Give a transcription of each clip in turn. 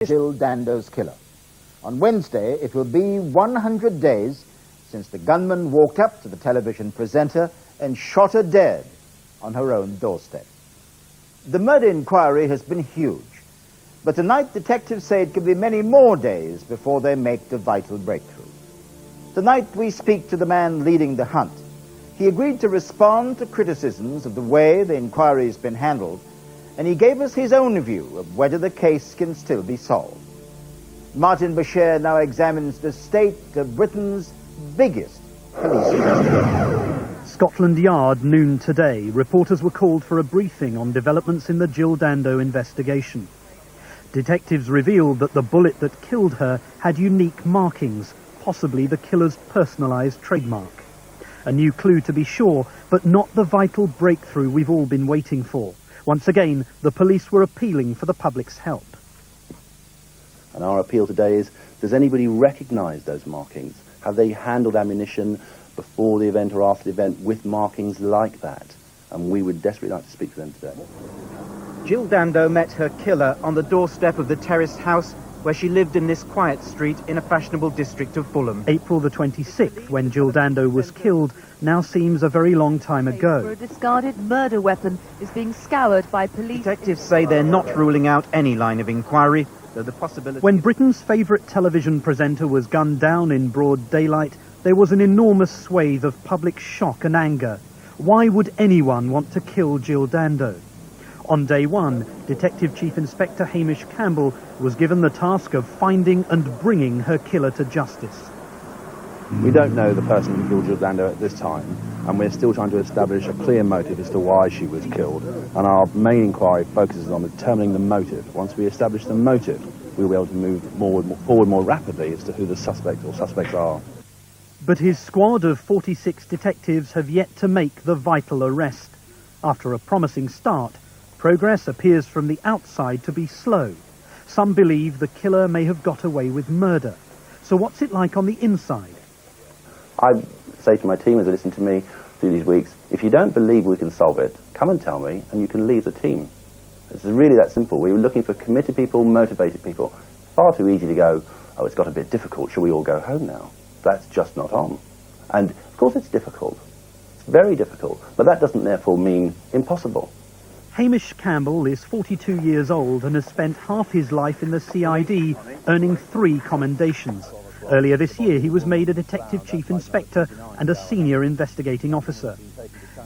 Jill Dando's killer. On Wednesday, it will be 100 days since the gunman walked up to the television presenter and shot her dead on her own doorstep. The murder inquiry has been huge, but tonight detectives say it could be many more days before they make the vital breakthrough. Tonight we speak to the man leading the hunt. He agreed to respond to criticisms of the way the inquiry has been handled, and he gave us his own view of whether the case can still be solved. Martin Bashir now examines the state of Britain's biggest police investigation. Scotland Yard, noon today. Reporters were called for a briefing on developments in the Jill Dando investigation. Detectives revealed that the bullet that killed her had unique markings, possibly the killer's personalised trademark. A new clue to be sure, but not the vital breakthrough we've all been waiting for. Once again, the police were appealing for the public's help. And our appeal today is, does anybody recognise those markings? Have they handled ammunition before the event or after the event with markings like that? And we would desperately like to speak to them today. Jill Dando met her killer on the doorstep of the terraced house where she lived in this quiet street in a fashionable district of Fulham. April the 26th, when Jill Dando was killed, now seems a very long time ago. A discarded murder weapon is being scoured by police. Detectives say they're not ruling out any line of inquiry, though the possibility... When Britain's favourite television presenter was gunned down in broad daylight, there was an enormous swathe of public shock and anger. Why would anyone want to kill Jill Dando? On day one, Detective Chief Inspector Hamish Campbell was given the task of finding and bringing her killer to justice. We don't know the person who killed Jill Dando at this time, and we're still trying to establish a clear motive as to why she was killed. And our main inquiry focuses on determining the motive. Once we establish the motive, we'll be able to move forward more rapidly as to who the suspect or suspects are. But his squad of 46 detectives have yet to make the vital arrest. After a promising start, progress appears from the outside to be slow. Some believe the killer may have got away with murder. So what's it like on the inside? I say to my team as they listen to me through these weeks, if you don't believe we can solve it, come and tell me and you can leave the team. It's really that simple. We were looking for committed people, motivated people. Far too easy to go, oh, it's got a bit difficult, shall we all go home now? That's just not on. And of course it's difficult. It's very difficult, but that doesn't therefore mean impossible. Hamish Campbell is 42 years old and has spent half his life in the CID, earning 3 commendations. Earlier this year, he was made a Detective Chief Inspector and a Senior Investigating Officer.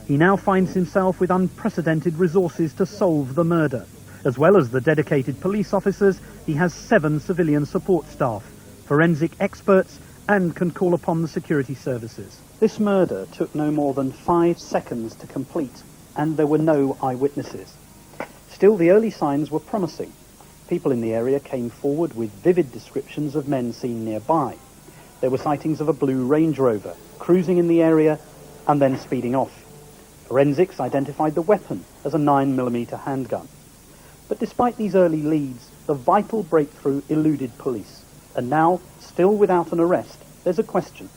He now finds himself with unprecedented resources to solve the murder. As well as the dedicated police officers, he has 7 civilian support staff, forensic experts, and can call upon the security services. This murder took no more than 5 seconds to complete, and there were no eyewitnesses. Still, the early signs were promising. People in the area came forward with vivid descriptions of men seen nearby. There were sightings of a blue Range Rover cruising in the area and then speeding off. Forensics identified the weapon as a 9mm handgun. But despite these early leads, the vital breakthrough eluded police. And now, still without an arrest, there's a question.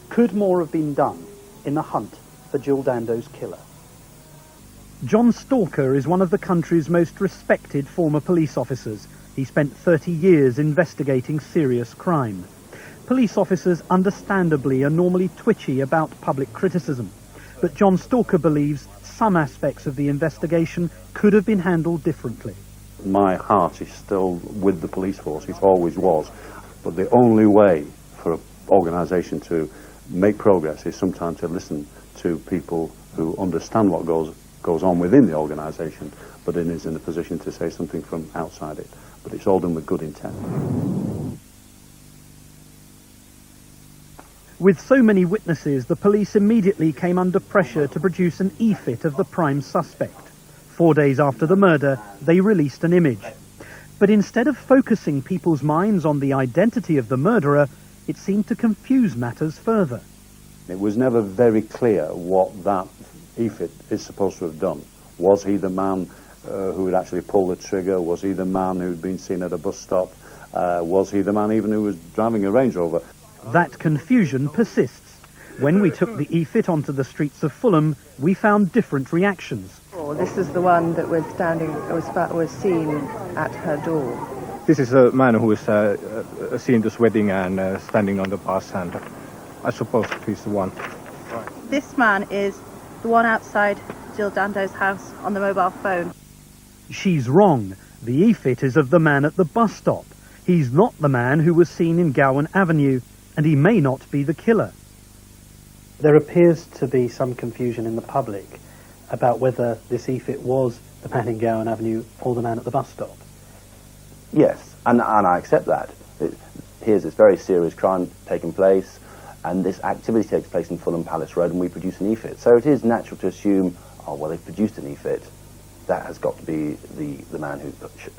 Could more have been done in the hunt for Jill Dando's killer? John Stalker is one of the country's most respected former police officers. He spent 30 years investigating serious crime. Police officers, understandably, are normally twitchy about public criticism. But John Stalker believes some aspects of the investigation could have been handled differently. My heart is still with the police force. It always was. But the only way for an organisation to make progress is sometimes to listen to people who understand what goes on within the organisation, but it is in a position to say something from outside it. But it's all done with good intent. With so many witnesses, the police immediately came under pressure to produce an e-fit of the prime suspect. 4 days after the murder, they released an image. But instead of focusing people's minds on the identity of the murderer, it seemed to confuse matters further. It was never very clear what that e-fit is supposed to have done. Was he the man who had actually pulled the trigger? Was he the man who'd been seen at a bus stop? Was he the man even who was driving a Range Rover? That confusion persists. When we took the e-fit onto the streets of Fulham, we found different reactions. This is the one that was seen at her door. This is a man who is seen to sweating and standing on the bus, and I suppose he's the one. This man is the one outside Jill Dando's house on the mobile phone. She's wrong. The e-fit is of the man at the bus stop. He's not the man who was seen in Gowan Avenue, and he may not be the killer. There appears to be some confusion in the public about whether this e-fit was the man in Gowan Avenue or the man at the bus stop. Yes, and I accept that. Here's this very serious crime taking place, and this activity takes place in Fulham Palace Road, and we produce an e-fit. So it is natural to assume, oh, well, they've produced an e-fit. That has got to be the man who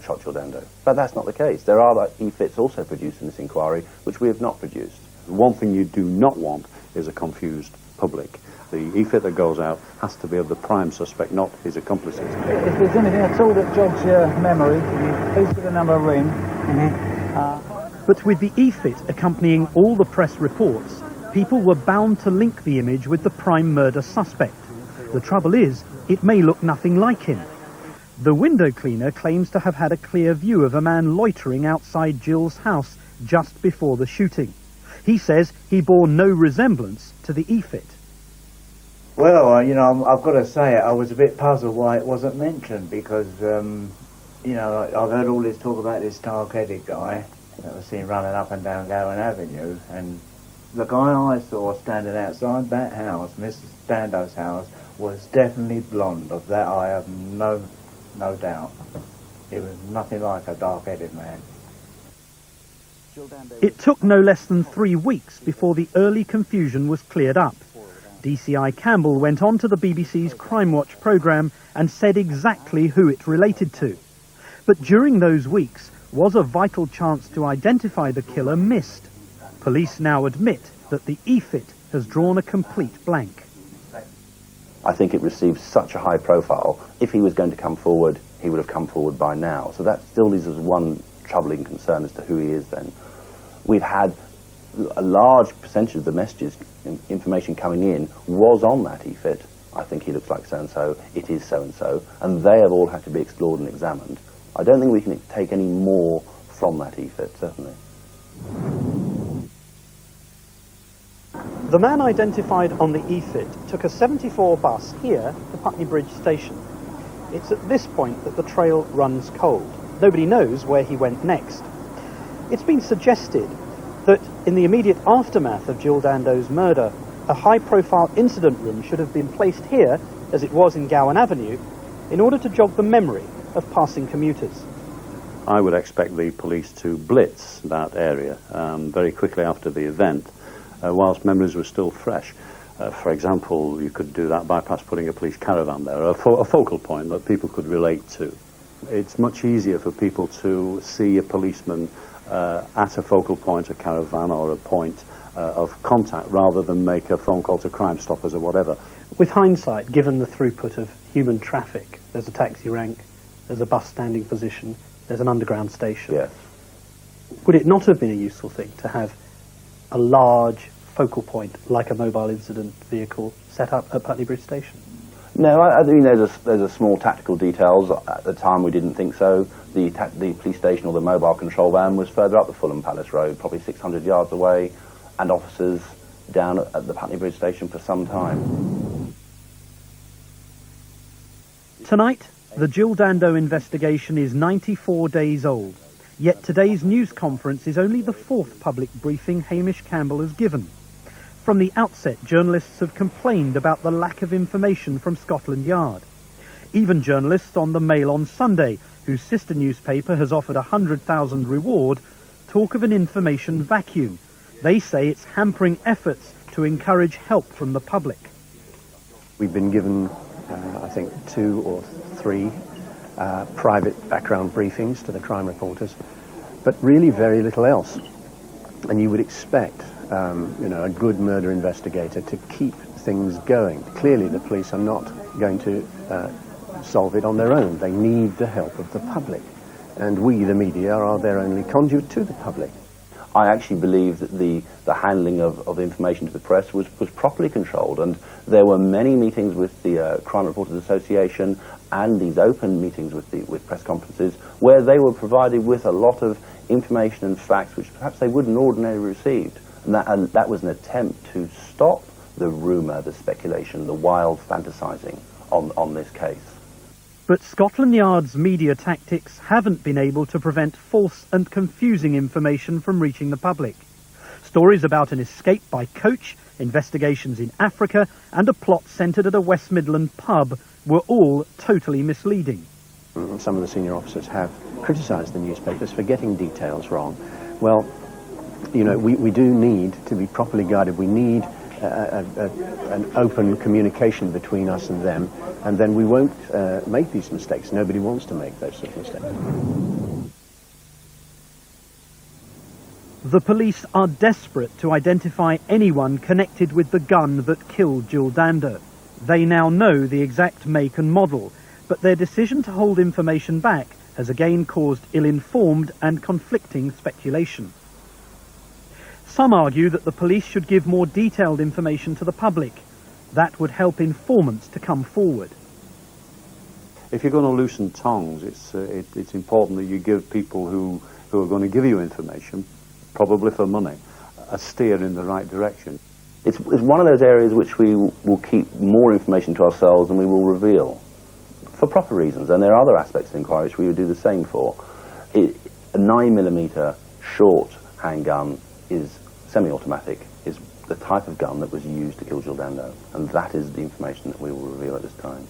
shot Jill Dando. But that's not the case. There are e-fits also produced in this inquiry, which we have not produced. One thing you do not want is a confused public. The e-fit that goes out has to be of the prime suspect, not his accomplices. If there's anything at all that jogs your memory, please give the number a ring. But with the e-fit accompanying all the press reports, people were bound to link the image with the prime murder suspect. The trouble is, it may look nothing like him. The window cleaner claims to have had a clear view of a man loitering outside Jill's house just before the shooting. He says he bore no resemblance to the e-fit. Well, you know, I've got to say I was a bit puzzled why it wasn't mentioned, because, you know, I've heard all this talk about this dark-headed guy that was seen running up and down Gowan Avenue, and the guy I saw standing outside that house, Mrs. Dando's house, was definitely blonde. Of that I have no doubt. He was nothing like a dark-headed man. It took no less than 3 weeks before the early confusion was cleared up. DCI Campbell went on to the BBC's Crime Watch programme and said exactly who it related to. But during those weeks, was a vital chance to identify the killer missed? Police now admit that the e-fit has drawn a complete blank. I think it received such a high profile. If he was going to come forward, he would have come forward by now. So that still leaves us one troubling concern as to who he is then. We've had a large percentage of the messages, information coming in, was on that e-fit. I think he looks like so-and-so, it is so-and-so, and they have all had to be explored and examined. I don't think we can take any more from that e-fit, certainly. The man identified on the e-fit took a 74 bus here to Putney Bridge Station. It's at this point that the trail runs cold. Nobody knows where he went next. It's been suggested that in the immediate aftermath of Jill Dando's murder, a high-profile incident room should have been placed here, as it was in Gowan Avenue, in order to jog the memory of passing commuters. I would expect the police to blitz that area very quickly after the event, whilst memories were still fresh. For example, you could do that by perhaps putting a police caravan there, a focal point that people could relate to. It's much easier for people to see a policeman at a focal point, a caravan or a point of contact, rather than make a phone call to Crime Stoppers or whatever. With hindsight, given the throughput of human traffic, there's a taxi rank, there's a bus standing position, there's an underground station. Yes. Would it not have been a useful thing to have a large focal point, like a mobile incident vehicle, set up at Putney Bridge Station? No, I think there's a small tactical details. At the time we didn't think so. The police station or the mobile control van was further up the Fulham Palace Road, probably 600 yards away, and officers down at the Putney Bridge Station for some time. Tonight, the Jill Dando investigation is 94 days old, yet today's news conference is only the 4th public briefing Hamish Campbell has given. From the outset, journalists have complained about the lack of information from Scotland Yard. Even journalists on the Mail on Sunday, whose sister newspaper has offered a 100,000 reward, talk of an information vacuum. They say it's hampering efforts to encourage help from the public. We've been given, I think, 2 or 3 private background briefings to the crime reporters, but really very little else. And you would expect you know, a good murder investigator to keep things going. Clearly the police are not going to solve it on their own. They need the help of the public. And we, the media, are their only conduit to the public. I actually believe that the handling of information to the press was properly controlled, and there were many meetings with the Crime Reporters Association and these open meetings with press conferences where they were provided with a lot of information and facts which perhaps they wouldn't ordinarily received. And that was an attempt to stop the rumour, the speculation, the wild fantasising on this case. But Scotland Yard's media tactics haven't been able to prevent false and confusing information from reaching the public. Stories about an escape by coach, investigations in Africa, and a plot centred at a West Midland pub were all totally misleading. Some of the senior officers have criticised the newspapers for getting details wrong. Well, you know, we do need to be properly guided. We need an open communication between us and them, and then we won't make these mistakes. Nobody wants to make those sort of mistakes. The police are desperate to identify anyone connected with the gun that killed Jill Dando. They now know the exact make and model, but their decision to hold information back has again caused ill-informed and conflicting speculation. Some argue that the police should give more detailed information to the public. That would help informants to come forward. If you're going to loosen tongues, it's important that you give people who are going to give you information, probably for money, a steer in the right direction. It's one of those areas which we will keep more information to ourselves than we will reveal, for proper reasons, and there are other aspects of the inquiry which we would do the same for. A 9mm short handgun is semi-automatic, is the type of gun that was used to kill Jill Dando, and that is the information that we will reveal at this time.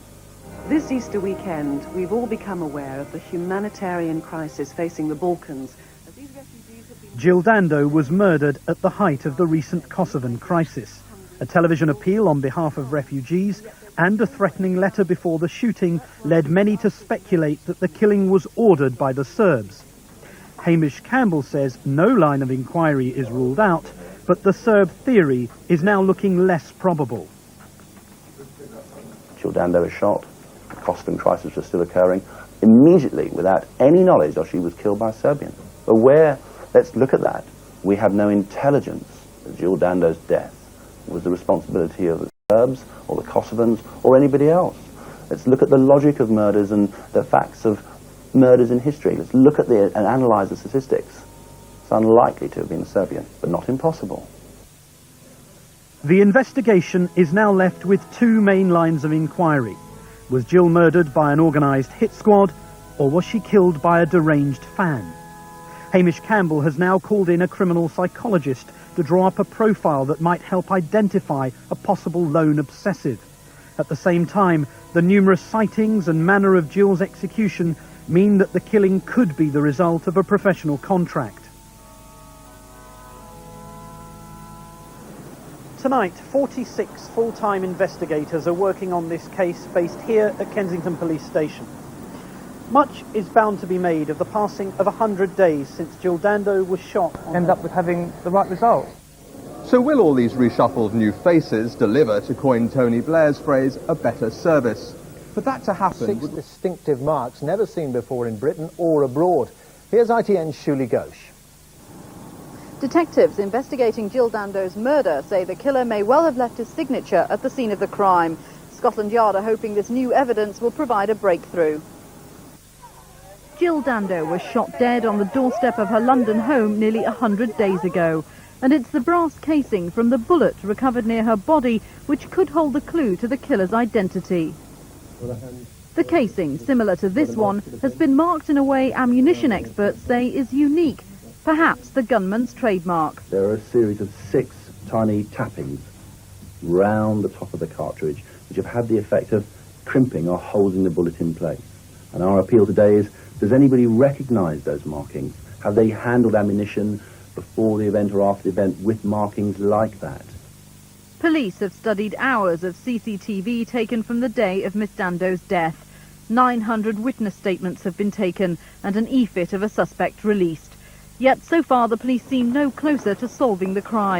This Easter weekend, we've all become aware of the humanitarian crisis facing the Balkans. As these refugees have been... Jill Dando was murdered at the height of the recent Kosovan crisis. A television appeal on behalf of refugees and a threatening letter before the shooting led many to speculate that the killing was ordered by the Serbs. Hamish Campbell says no line of inquiry is ruled out, but the Serb theory is now looking less probable. Jill Dando was shot, the Kosovan crisis was still occurring, immediately without any knowledge that she was killed by a Serbian. But let's look at that. We have no intelligence that Jill Dando's death was the responsibility of the Serbs or the Kosovans or anybody else. Let's look at the logic of murders and the facts of murders in history. Let's look at and analyse the statistics. It's unlikely to have been Serbian, but not impossible. The investigation is now left with two main lines of inquiry. Was Jill murdered by an organised hit squad, or was she killed by a deranged fan? Hamish Campbell has now called in a criminal psychologist to draw up a profile that might help identify a possible lone obsessive. At the same time, the numerous sightings and manner of Jill's execution mean that the killing could be the result of a professional contract. Tonight, 46 full-time investigators are working on this case based here at Kensington Police Station. Much is bound to be made of the passing of 100 days since Jill Dando was shot. End up with having the right result. So will all these reshuffled new faces deliver, to coin Tony Blair's phrase, a better service? For that to happen... 6 distinctive marks never seen before in Britain or abroad. Here's ITN's Shuli Ghosh. Detectives investigating Jill Dando's murder say the killer may well have left his signature at the scene of the crime. Scotland Yard are hoping this new evidence will provide a breakthrough. Jill Dando was shot dead on the doorstep of her London home nearly 100 days ago. And it's the brass casing from the bullet recovered near her body which could hold the clue to the killer's identity. The casing, similar to this one, has been marked in a way ammunition experts say is unique, perhaps the gunman's trademark. There are a series of 6 tiny tappings round the top of the cartridge which have had the effect of crimping or holding the bullet in place. And our appeal today is, does anybody recognise those markings? Have they handled ammunition before the event or after the event with markings like that? Police have studied hours of CCTV taken from the day of Miss Dando's death. 900 witness statements have been taken and an e-fit of a suspect released. Yet so far the police seem no closer to solving the crime.